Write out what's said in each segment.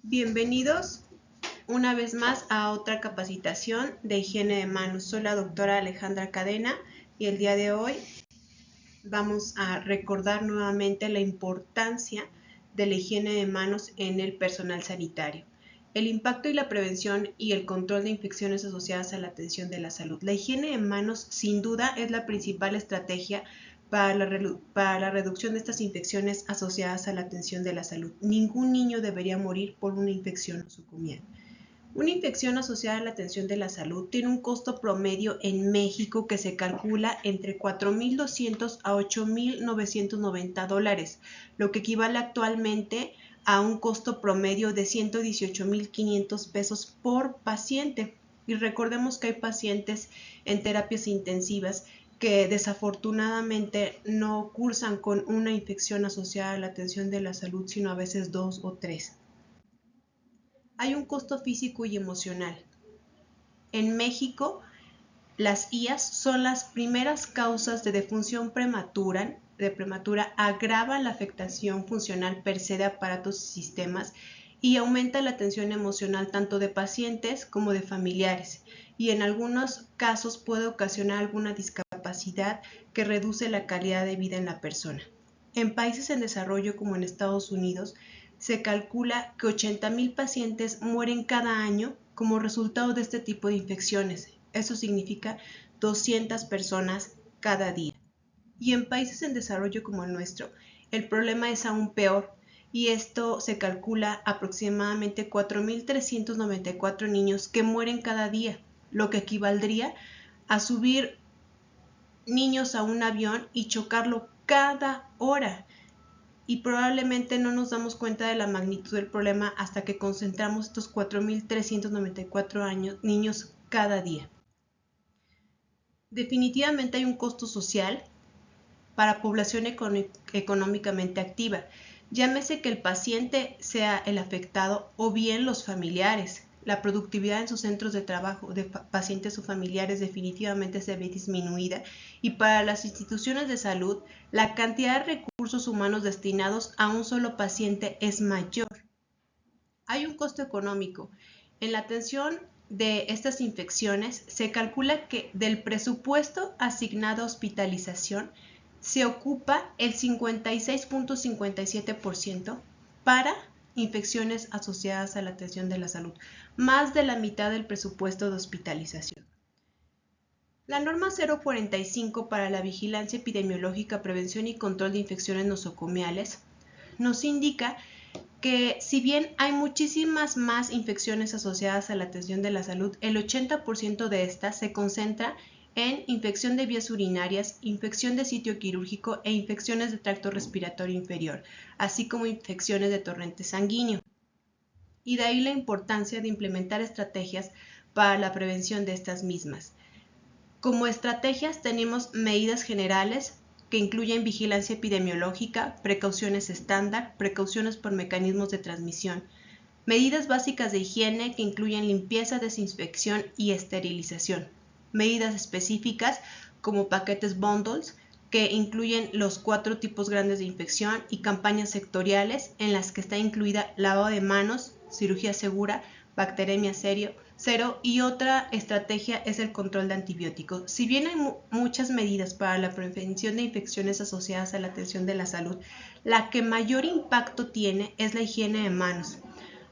Bienvenidos una vez más a otra capacitación de higiene de manos. Soy la doctora Alejandra Cadena y el día de hoy vamos a recordar nuevamente la importancia de la higiene de manos en el personal sanitario. El impacto y la prevención y el control de infecciones asociadas a la atención de la salud. La higiene de manos sin duda es la principal estrategia para la reducción de estas infecciones asociadas a la atención de la salud. Ningún niño debería morir por una infección nosocomial. Una infección asociada a la atención de la salud tiene un costo promedio en México que se calcula entre $4,200 a $8,990, lo que equivale actualmente a un costo promedio de $118,500 por paciente. Y recordemos que hay pacientes en terapias intensivas que desafortunadamente no cursan con una infección asociada a la atención de la salud, sino a veces 2 o 3. Hay un costo físico y emocional. En México, las IAS son las primeras causas de defunción prematura, agravan la afectación funcional per se de aparatos y sistemas y aumenta la tensión emocional tanto de pacientes como de familiares, y en algunos casos puede ocasionar alguna discapacidad que reduce la calidad de vida en la persona. En países en desarrollo como en Estados Unidos, se calcula que 80,000 pacientes mueren cada año como resultado de este tipo de infecciones. Eso significa 200 personas cada día. Y en países en desarrollo como el nuestro, el problema es aún peor, y esto se calcula aproximadamente 4,394 niños que mueren cada día, lo que equivaldría a subir niños a un avión y chocarlo cada hora. Y probablemente no nos damos cuenta de la magnitud del problema hasta que concentramos estos 4,394 niños cada día. Definitivamente hay un costo social para población económicamente activa. Llámese que el paciente sea el afectado o bien los familiares. La productividad en sus centros de trabajo de pacientes o familiares definitivamente se ve disminuida, y para las instituciones de salud la cantidad de recursos humanos destinados a un solo paciente es mayor. Hay un costo económico. En la atención de estas infecciones se calcula que del presupuesto asignado a hospitalización se ocupa el 56.57% para infecciones asociadas a la atención de la salud, más de la mitad del presupuesto de hospitalización. La norma 045 para la vigilancia epidemiológica, prevención y control de infecciones nosocomiales nos indica que si bien hay muchísimas más infecciones asociadas a la atención de la salud, el 80% de estas se concentra en infección de vías urinarias, infección de sitio quirúrgico e infecciones de tracto respiratorio inferior, así como infecciones de torrente sanguíneo. Y de ahí la importancia de implementar estrategias para la prevención de estas mismas. Como estrategias tenemos medidas generales que incluyen vigilancia epidemiológica, precauciones estándar, precauciones por mecanismos de transmisión, medidas básicas de higiene que incluyen limpieza, desinfección y esterilización, medidas específicas como paquetes bundles que incluyen los 4 tipos grandes de infección, y campañas sectoriales en las que está incluida lavado de manos, cirugía segura, bacteremia cero, y otra estrategia es el control de antibióticos. Si bien hay muchas medidas para la prevención de infecciones asociadas a la atención de la salud, la que mayor impacto tiene es la higiene de manos.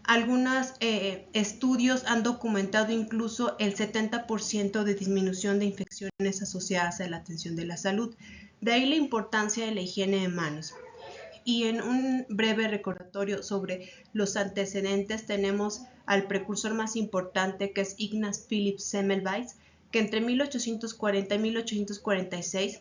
Algunos estudios han documentado incluso el 70% de disminución de infecciones asociadas a la atención de la salud. De ahí la importancia de la higiene de manos. Y en un breve recordatorio sobre los antecedentes tenemos al precursor más importante, que es Ignaz Philipp Semmelweis, que entre 1840 y 1846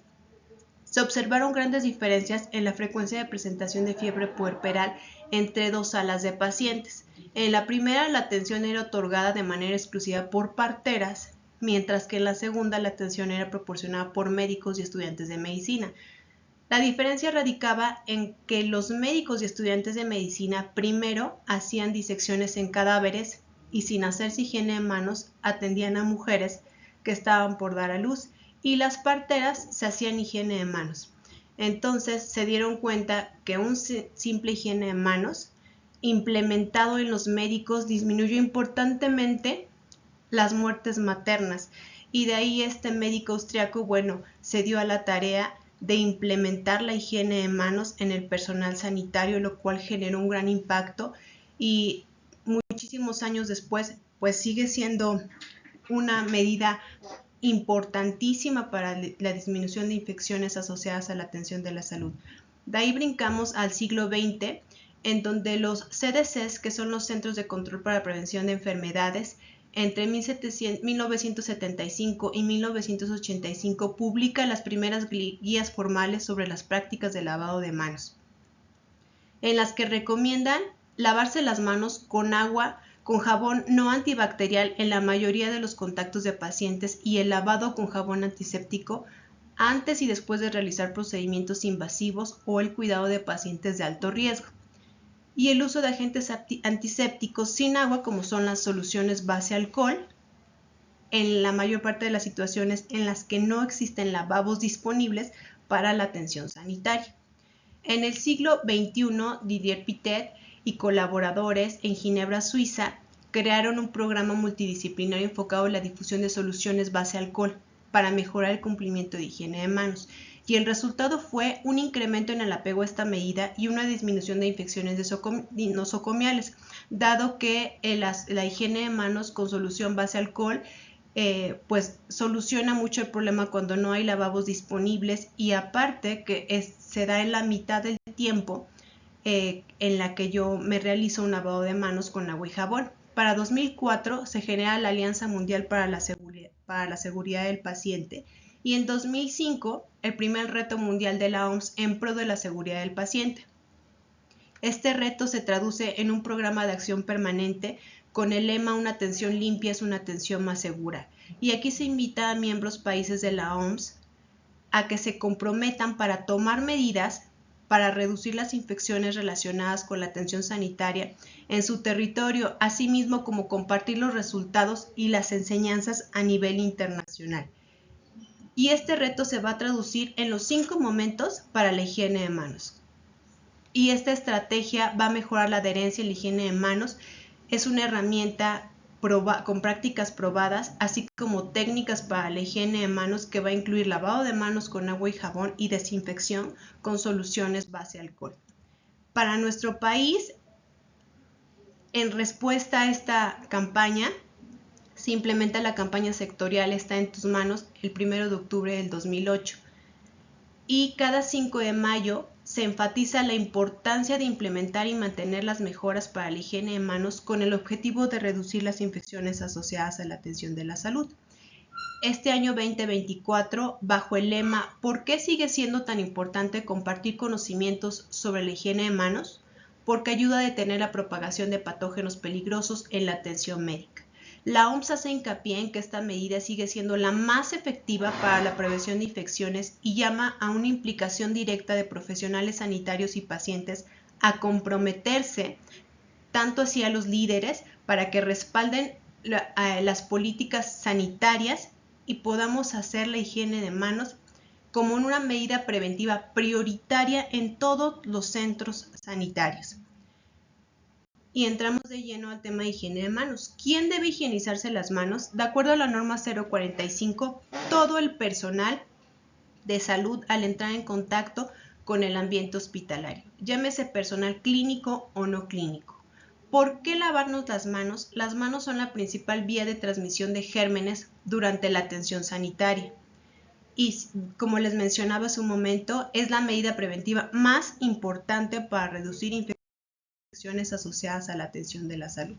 se observaron grandes diferencias en la frecuencia de presentación de fiebre puerperal entre 2 salas de pacientes. En la primera, la atención era otorgada de manera exclusiva por parteras, mientras que en la segunda la atención era proporcionada por médicos y estudiantes de medicina. La diferencia radicaba en que los médicos y estudiantes de medicina primero hacían disecciones en cadáveres y, sin hacerse higiene de manos, atendían a mujeres que estaban por dar a luz, y las parteras se hacían higiene de manos. Entonces se dieron cuenta que un simple higiene de manos implementado en los médicos disminuyó importantemente las muertes maternas, y de ahí este médico austriaco, bueno, se dio a la tarea de implementar la higiene de manos en el personal sanitario, lo cual generó un gran impacto, y muchísimos años después pues sigue siendo una medida importantísima para la disminución de infecciones asociadas a la atención de la salud. De ahí brincamos al siglo XX, en donde los CDCs, que son los Centros de Control para la Prevención de Enfermedades, entre 1975 y 1985 publica las primeras guías formales sobre las prácticas de lavado de manos, en las que recomiendan lavarse las manos con agua, con jabón no antibacterial en la mayoría de los contactos de pacientes, y el lavado con jabón antiséptico antes y después de realizar procedimientos invasivos o el cuidado de pacientes de alto riesgo, y el uso de agentes antisépticos sin agua, como son las soluciones base alcohol, en la mayor parte de las situaciones en las que no existen lavabos disponibles para la atención sanitaria. En el siglo XXI, Didier Pittet y colaboradores en Ginebra, Suiza, crearon un programa multidisciplinario enfocado en la difusión de soluciones base alcohol para mejorar el cumplimiento de higiene de manos, y el resultado fue un incremento en el apego a esta medida y una disminución de infecciones nosocomiales, dado que la higiene de manos con solución base alcohol pues soluciona mucho el problema cuando no hay lavabos disponibles, y aparte que se da en la mitad del tiempo en la que yo me realizo un lavado de manos con agua y jabón. Para 2004 se genera la Alianza Mundial para la Seguridad del Paciente, y en 2005 el primer reto mundial de la OMS en pro de la seguridad del paciente. Este reto se traduce en un programa de acción permanente con el lema "Una atención limpia es una atención más segura", y aquí se invita a miembros países de la OMS a que se comprometan para tomar medidas para reducir las infecciones relacionadas con la atención sanitaria en su territorio, así mismo como compartir los resultados y las enseñanzas a nivel internacional. Y este reto se va a traducir en los 5 momentos para la higiene de manos. Y esta estrategia va a mejorar la adherencia en la higiene de manos. Es una herramienta con prácticas probadas, así como técnicas para la higiene de manos, que va a incluir lavado de manos con agua y jabón y desinfección con soluciones base alcohol. Para nuestro país, en respuesta a esta campaña, se implementa la campaña sectorial Está en tus manos el 1 de octubre del 2008, y cada 5 de mayo se enfatiza la importancia de implementar y mantener las mejoras para la higiene de manos con el objetivo de reducir las infecciones asociadas a la atención de la salud. Este año 2024, bajo el lema "¿Por qué sigue siendo tan importante compartir conocimientos sobre la higiene de manos?", porque ayuda a detener la propagación de patógenos peligrosos en la atención médica. La OMS hace hincapié en que esta medida sigue siendo la más efectiva para la prevención de infecciones y llama a una implicación directa de profesionales sanitarios y pacientes a comprometerse tanto hacia los líderes para que respalden las políticas sanitarias y podamos hacer la higiene de manos como una medida preventiva prioritaria en todos los centros sanitarios. Y entramos de lleno al tema de higiene de manos. ¿Quién debe higienizarse las manos? De acuerdo a la norma 045, todo el personal de salud al entrar en contacto con el ambiente hospitalario, llámese personal clínico o no clínico. ¿Por qué lavarnos las manos? Las manos son la principal vía de transmisión de gérmenes durante la atención sanitaria. Y como les mencionaba hace un momento, es la medida preventiva más importante para reducir infecciones asociadas a la atención de la salud.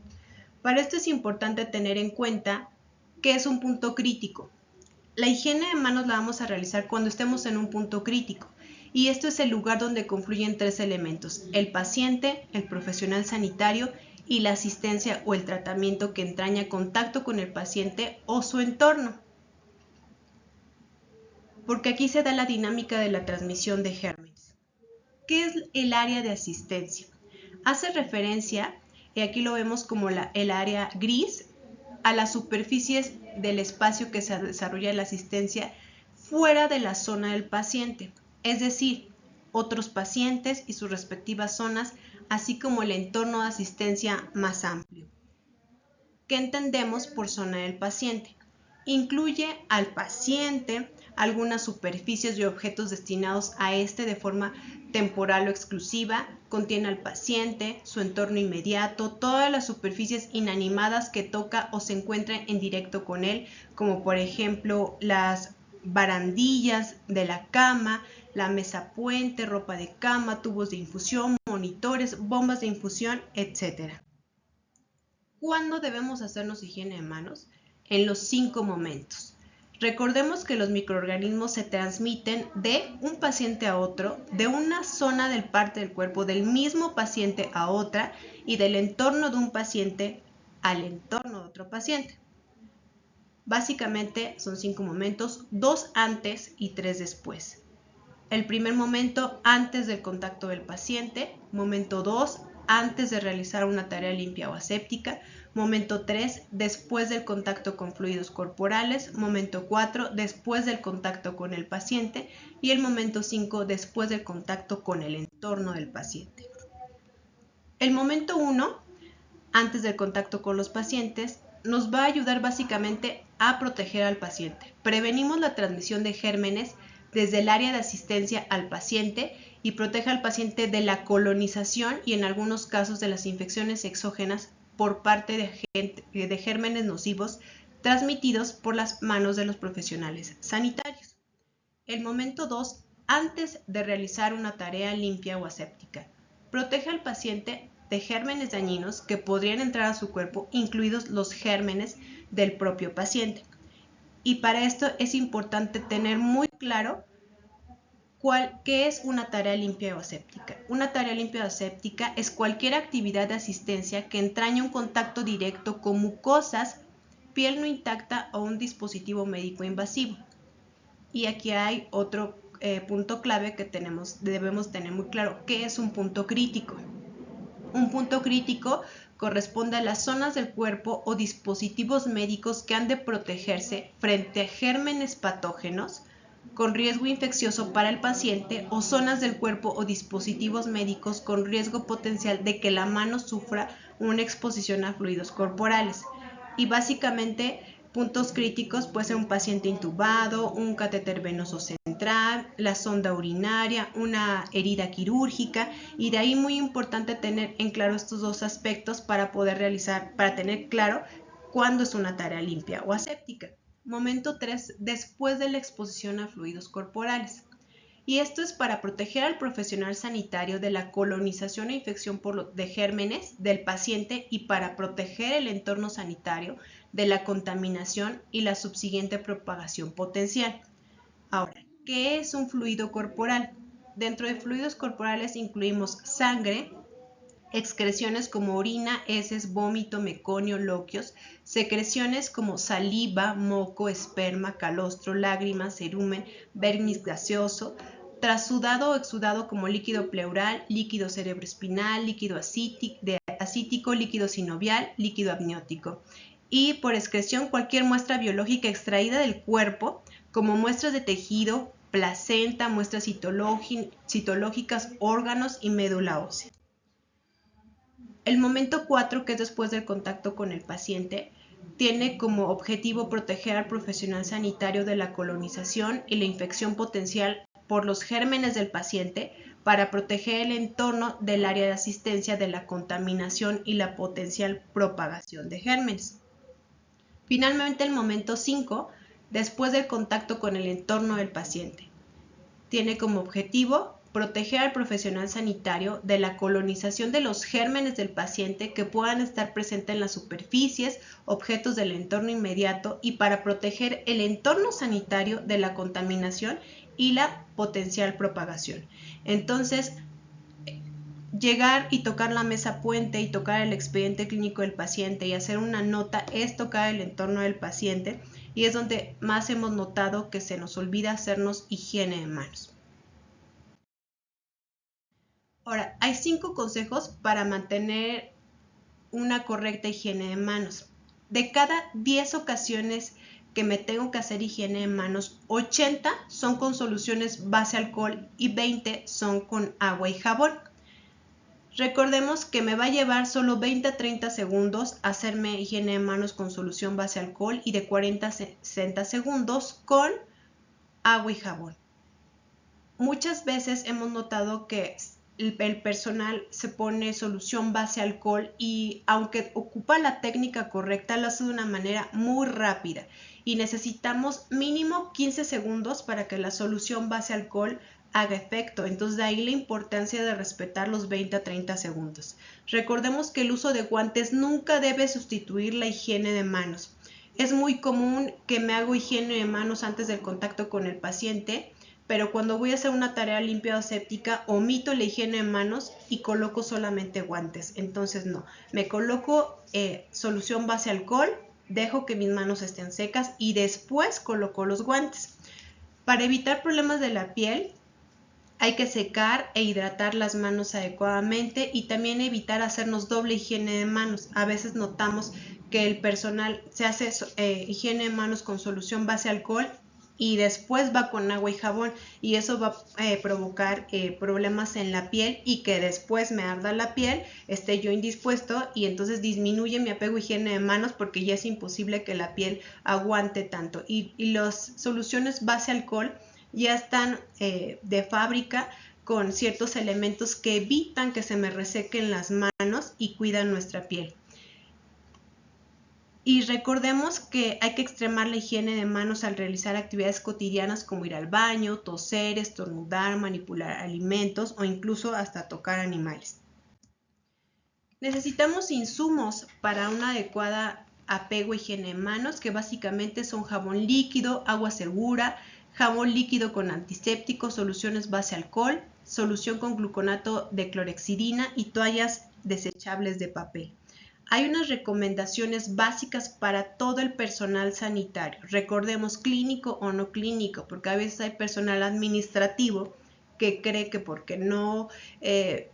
Para esto es importante tener en cuenta que es un punto crítico. La higiene de manos la vamos a realizar cuando estemos en un punto crítico, y esto es el lugar donde confluyen 3 elementos: el paciente, el profesional sanitario y la asistencia o el tratamiento que entraña contacto con el paciente o su entorno. Porque aquí se da la dinámica de la transmisión de gérmenes. ¿Qué es el área de asistencia? Hace referencia, y aquí lo vemos como el área gris, a las superficies del espacio que se desarrolla en la asistencia fuera de la zona del paciente, es decir, otros pacientes y sus respectivas zonas así como el entorno de asistencia más amplio. ¿Qué entendemos por zona del paciente? Incluye al paciente, algunas superficies y objetos destinados a este de forma temporal o exclusiva, contiene al paciente, su entorno inmediato, todas las superficies inanimadas que toca o se encuentran en directo con él, como por ejemplo las barandillas de la cama, la mesa puente, ropa de cama, tubos de infusión, monitores, bombas de infusión, etc. ¿Cuándo debemos hacernos higiene de manos? En los 5 momentos. Recordemos que los microorganismos se transmiten de un paciente a otro, de una zona del parte del cuerpo del mismo paciente a otra y del entorno de un paciente al entorno de otro paciente. Básicamente son 5 momentos, 2 antes y 3 después. El primer momento antes del contacto del paciente, momento 2 antes de realizar una tarea limpia o aséptica, momento 3 después del contacto con fluidos corporales, momento 4 después del contacto con el paciente y el momento 5 después del contacto con el entorno del paciente. El momento 1 antes del contacto con los pacientes nos va a ayudar básicamente a proteger al paciente. Prevenimos la transmisión de gérmenes desde el área de asistencia al paciente y protege al paciente de la colonización y en algunos casos de las infecciones exógenas por parte de gérmenes nocivos transmitidos por las manos de los profesionales sanitarios. El momento 2, antes de realizar una tarea limpia o aséptica, protege al paciente de gérmenes dañinos que podrían entrar a su cuerpo, incluidos los gérmenes del propio paciente. Y para esto es importante tener muy claro qué es una tarea limpia o aséptica. Una tarea limpia o aséptica es cualquier actividad de asistencia que entraña un contacto directo con mucosas, piel no intacta o un dispositivo médico invasivo. Y aquí hay otro punto clave que debemos tener muy claro. ¿Qué es un punto crítico? Un punto crítico corresponde a las zonas del cuerpo o dispositivos médicos que han de protegerse frente a gérmenes patógenos con riesgo infeccioso para el paciente o zonas del cuerpo o dispositivos médicos con riesgo potencial de que la mano sufra una exposición a fluidos corporales. Y básicamente puntos críticos puede ser un paciente intubado, un catéter venoso central, la sonda urinaria, una herida quirúrgica, y de ahí muy importante tener en claro estos dos aspectos para tener claro cuándo es una tarea limpia o aséptica. Momento 3, después de la exposición a fluidos corporales. Y esto es para proteger al profesional sanitario de la colonización e infección de gérmenes del paciente y para proteger el entorno sanitario de la contaminación y la subsiguiente propagación potencial. Ahora, ¿qué es un fluido corporal? Dentro de fluidos corporales incluimos sangre, excreciones como orina, heces, vómito, meconio, loquios, secreciones como saliva, moco, esperma, calostro, lágrimas, cerumen, vermis gaseoso, trasudado o exudado como líquido pleural, líquido cerebroespinal, líquido acítico, líquido sinovial, líquido amniótico. Y por excreción cualquier muestra biológica extraída del cuerpo, como muestras de tejido, placenta, muestras citológicas, órganos y médula ósea. El momento 4, que es después del contacto con el paciente, tiene como objetivo proteger al profesional sanitario de la colonización y la infección potencial por los gérmenes del paciente para proteger el entorno del área de asistencia de la contaminación y la potencial propagación de gérmenes. Finalmente, el momento 5, después del contacto con el entorno del paciente, tiene como objetivo proteger al profesional sanitario de la colonización de los gérmenes del paciente que puedan estar presentes en las superficies, objetos del entorno inmediato y para proteger el entorno sanitario de la contaminación y la potencial propagación. Entonces, llegar y tocar la mesa puente y tocar el expediente clínico del paciente y hacer una nota es tocar el entorno del paciente y es donde más hemos notado que se nos olvida hacernos higiene de manos. Ahora, hay 5 consejos para mantener una correcta higiene de manos. De cada 10 ocasiones que me tengo que hacer higiene de manos, 80 son con soluciones base alcohol y 20 son con agua y jabón. Recordemos que me va a llevar solo 20 a 30 segundos hacerme higiene de manos con solución base alcohol y de 40 a 60 segundos con agua y jabón. Muchas veces hemos notado que el personal se pone solución base alcohol y aunque ocupa la técnica correcta, lo hace de una manera muy rápida y necesitamos mínimo 15 segundos para que la solución base alcohol haga efecto. Entonces de ahí la importancia de respetar los 20 a 30 segundos. Recordemos que el uso de guantes nunca debe sustituir la higiene de manos. Es muy común que me hago higiene de manos antes del contacto con el paciente, pero cuando voy a hacer una tarea limpia o aséptica omito la higiene de manos y coloco solamente guantes. Entonces no, me coloco solución base alcohol, dejo que mis manos estén secas y después coloco los guantes. Para evitar problemas de la piel hay que secar e hidratar las manos adecuadamente y también evitar hacernos doble higiene de manos. A veces notamos que el personal se hace higiene de manos con solución base alcohol y después va con agua y jabón y eso va a provocar problemas en la piel y que después me arda la piel, esté yo indispuesto y entonces disminuye mi apego a higiene de manos porque ya es imposible que la piel aguante tanto. Y las soluciones base alcohol ya están de fábrica con ciertos elementos que evitan que se me resequen las manos y cuidan nuestra piel. Y recordemos que hay que extremar la higiene de manos al realizar actividades cotidianas como ir al baño, toser, estornudar, manipular alimentos o incluso hasta tocar animales. Necesitamos insumos para una adecuada apego a higiene de manos, que básicamente son jabón líquido, agua segura, jabón líquido con antiséptico, soluciones base alcohol, solución con gluconato de clorhexidina y toallas desechables de papel. Hay unas recomendaciones básicas para todo el personal sanitario. Recordemos clínico o no clínico, porque a veces hay personal administrativo que cree que porque no es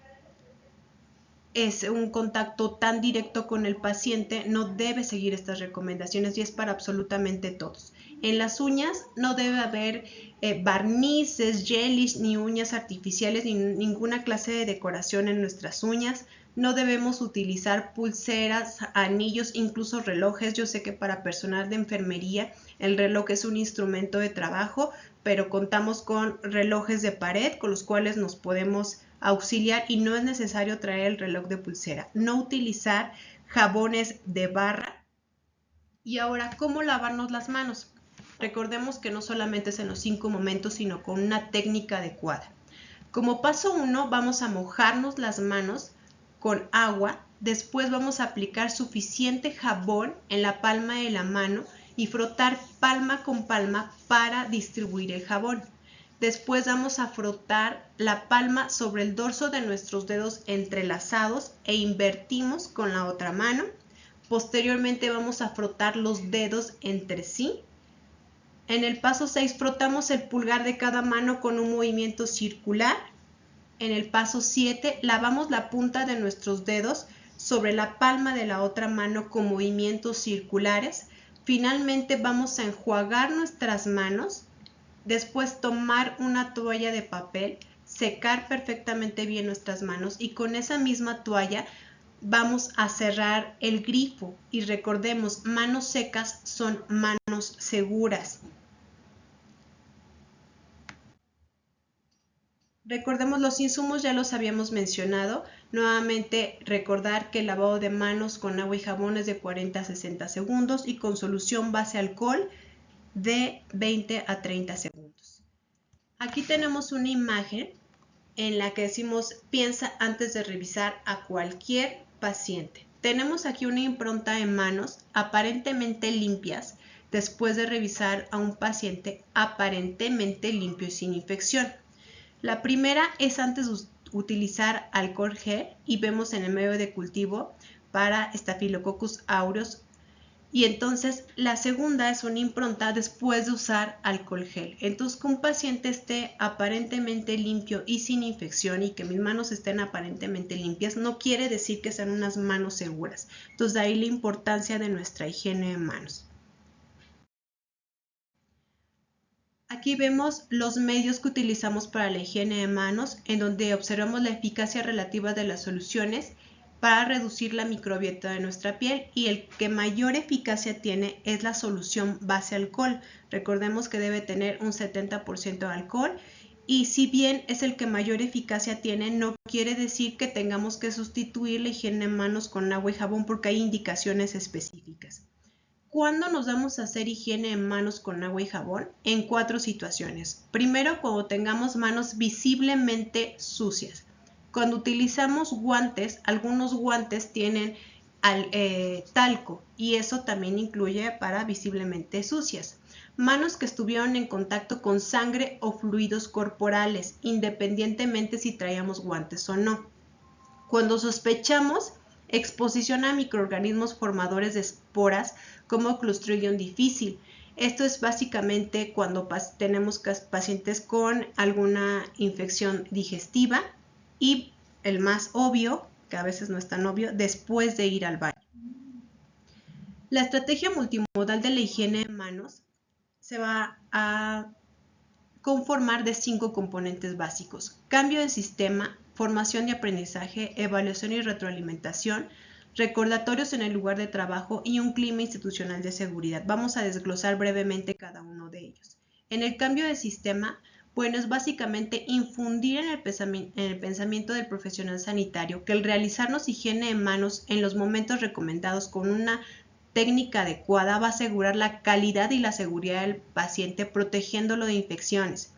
un contacto tan directo con el paciente, no debe seguir estas recomendaciones y es para absolutamente todos. En las uñas no debe haber barnices, gelish, ni uñas artificiales, ni ninguna clase de decoración en nuestras uñas. No debemos utilizar pulseras, anillos, incluso relojes. Yo sé que para personal de enfermería el reloj es un instrumento de trabajo, pero contamos con relojes de pared con los cuales nos podemos auxiliar y no es necesario traer el reloj de pulsera. No utilizar jabones de barra. Y ahora, ¿cómo lavarnos las manos? Recordemos que no solamente es en los 5 momentos, sino con una técnica adecuada. Como paso 1, vamos a mojarnos las manos con agua. Después vamos a aplicar suficiente jabón en la palma de la mano y frotar palma con palma para distribuir el jabón. Después vamos a frotar la palma sobre el dorso de nuestros dedos entrelazados e invertimos con la otra mano. Posteriormente vamos a frotar los dedos entre sí. En el paso 6 frotamos el pulgar de cada mano con un movimiento circular. En el paso 7 lavamos la punta de nuestros dedos sobre la palma de la otra mano con movimientos circulares. Finalmente vamos a enjuagar nuestras manos. Después tomar una toalla de papel, secar perfectamente bien nuestras manos y con esa misma toalla vamos a cerrar el grifo y recordemos, manos secas son manos seguras. Recordemos los insumos, ya los habíamos mencionado. Nuevamente recordar que el lavado de manos con agua y jabón es de 40 a 60 segundos y con solución base alcohol de 20 a 30 segundos. Aquí tenemos una imagen en la que decimos piensa antes de revisar a cualquier paciente. Tenemos aquí una impronta de manos aparentemente limpias después de revisar a un paciente aparentemente limpio y sin infección. La primera es antes de utilizar alcohol gel y vemos en el medio de cultivo para Staphylococcus aureus. Y entonces la segunda es una impronta después de usar alcohol gel. Entonces que un paciente esté aparentemente limpio y sin infección y que mis manos estén aparentemente limpias no quiere decir que sean unas manos seguras. Entonces de ahí la importancia de nuestra higiene de manos. Aquí Aquí vemos los medios que utilizamos para la higiene de manos, en donde observamos la eficacia relativa de las soluciones para reducir la microbiota de nuestra piel, y el que mayor eficacia tiene es la solución base alcohol. Recordemos que debe tener un 70% de alcohol, y si bien es el que mayor eficacia tiene, no quiere decir que tengamos que sustituir la higiene de manos con agua y jabón, porque hay indicaciones específicas. ¿Cuándo nos vamos a hacer higiene de manos con agua y jabón? En 4 situaciones. Primero, cuando tengamos manos visiblemente sucias. Cuando utilizamos guantes, algunos guantes tienen talco, y eso también incluye para visiblemente sucias. Manos que estuvieron en contacto con sangre o fluidos corporales, independientemente si traíamos guantes o no. Cuando sospechamos exposición a microorganismos formadores de esporas como Clostridium difficile. Esto es básicamente cuando tenemos pacientes con alguna infección digestiva, y el más obvio, que a veces no es tan obvio, después de ir al baño. La estrategia multimodal de la higiene de manos se va a conformar de 5 componentes básicos: cambio de sistema, formación y aprendizaje, evaluación y retroalimentación, recordatorios en el lugar de trabajo y un clima institucional de seguridad. Vamos a desglosar brevemente cada uno de ellos. En el cambio de sistema, bueno, es básicamente infundir en el pensamiento del profesional sanitario que el realizarnos higiene de manos en los momentos recomendados con una técnica adecuada va a asegurar la calidad y la seguridad del paciente, protegiéndolo de infecciones.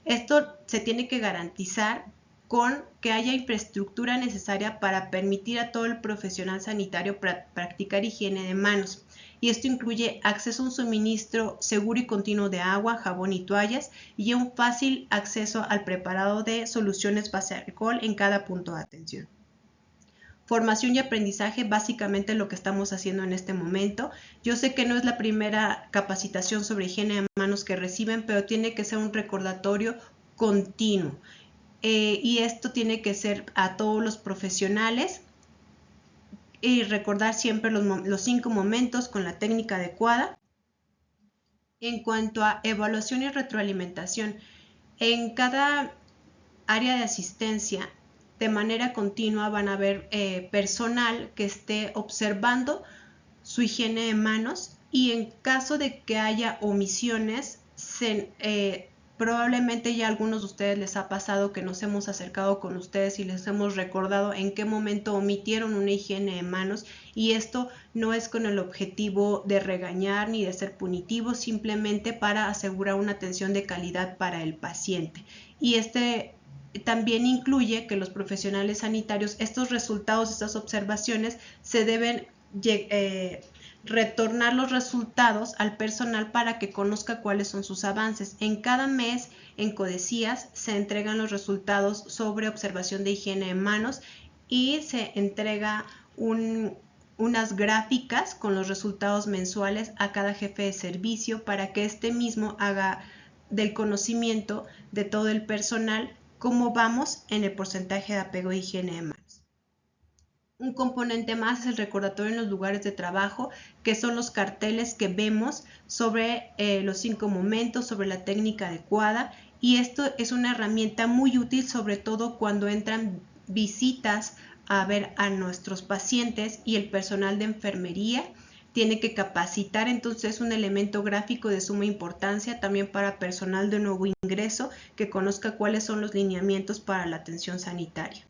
Esto se tiene que garantizar con que haya infraestructura necesaria para permitir a todo el profesional sanitario practicar higiene de manos. Y esto incluye acceso a un suministro seguro y continuo de agua, jabón y toallas, y un fácil acceso al preparado de soluciones base alcohol en cada punto de atención. Formación y aprendizaje, básicamente lo que estamos haciendo en este momento. Yo sé que no es la primera capacitación sobre higiene de manos que reciben, pero tiene que ser un recordatorio continuo. Y esto tiene que ser a todos los profesionales, y recordar siempre los 5 momentos con la técnica adecuada. En cuanto a evaluación y retroalimentación, en cada área de asistencia, de manera continua van a haber personal que esté observando su higiene de manos, y en caso de que haya omisiones, probablemente ya a algunos de ustedes les ha pasado que nos hemos acercado con ustedes y les hemos recordado en qué momento omitieron una higiene de manos, y esto no es con el objetivo de regañar ni de ser punitivo, simplemente para asegurar una atención de calidad para el paciente. Y también incluye que los profesionales sanitarios, estos resultados, estas observaciones, se deben retornar los resultados al personal para que conozca cuáles son sus avances. En cada mes en Codesías se entregan los resultados sobre observación de higiene de manos, y se entrega unas gráficas con los resultados mensuales a cada jefe de servicio para que este mismo haga del conocimiento de todo el personal cómo vamos en el porcentaje de apego de higiene de manos. Un componente más es el recordatorio en los lugares de trabajo, que son los carteles que vemos sobre los 5 momentos, sobre la técnica adecuada, y esto es una herramienta muy útil, sobre todo cuando entran visitas a ver a nuestros pacientes y el personal de enfermería tiene que capacitar. Entonces es un elemento gráfico de suma importancia también para personal de nuevo ingreso, que conozca cuáles son los lineamientos para la atención sanitaria.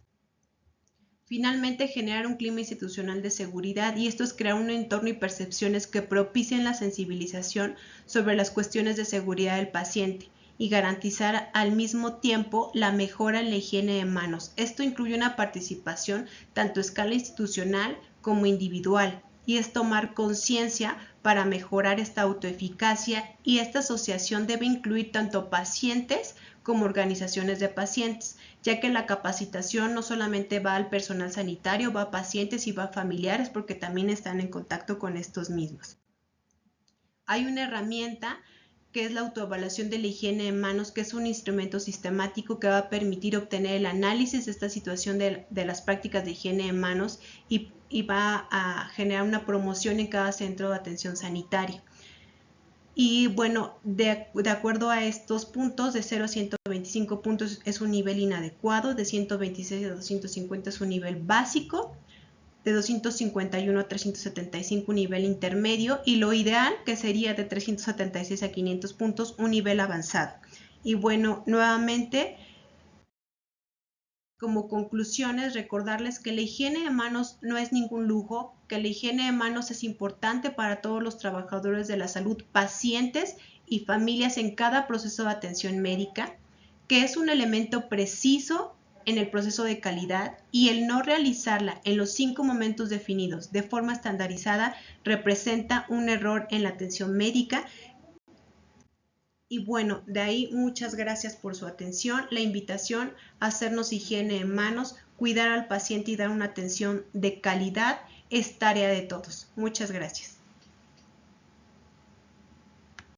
Finalmente, generar un clima institucional de seguridad, y esto es crear un entorno y percepciones que propicien la sensibilización sobre las cuestiones de seguridad del paciente y garantizar al mismo tiempo la mejora en la higiene de manos. Esto incluye una participación tanto a escala institucional como individual, y es tomar conciencia para mejorar esta autoeficacia, y esta asociación debe incluir tanto pacientes como organizaciones de pacientes, ya que la capacitación no solamente va al personal sanitario, va a pacientes y va a familiares, porque también están en contacto con estos mismos. Hay una herramienta que es la autoevaluación de la higiene de manos, que es un instrumento sistemático que va a permitir obtener el análisis de esta situación de las prácticas de higiene de manos, y va a generar una promoción en cada centro de atención sanitaria. Y bueno, de acuerdo a estos puntos, de 0 a 125 puntos es un nivel inadecuado, de 126 a 250 es un nivel básico, de 251 a 375 un nivel intermedio, y lo ideal que sería de 376 a 500 puntos un nivel avanzado. Y bueno, nuevamente, como conclusiones, recordarles que la higiene de manos no es ningún lujo, que la higiene de manos es importante para todos los trabajadores de la salud, pacientes y familias en cada proceso de atención médica, que es un elemento preciso en el proceso de calidad, y el no realizarla en los 5 momentos definidos de forma estandarizada representa un error en la atención médica. Y bueno, de ahí muchas gracias por su atención, la invitación a hacernos higiene de manos, cuidar al paciente y dar una atención de calidad es tarea de todos. Muchas gracias.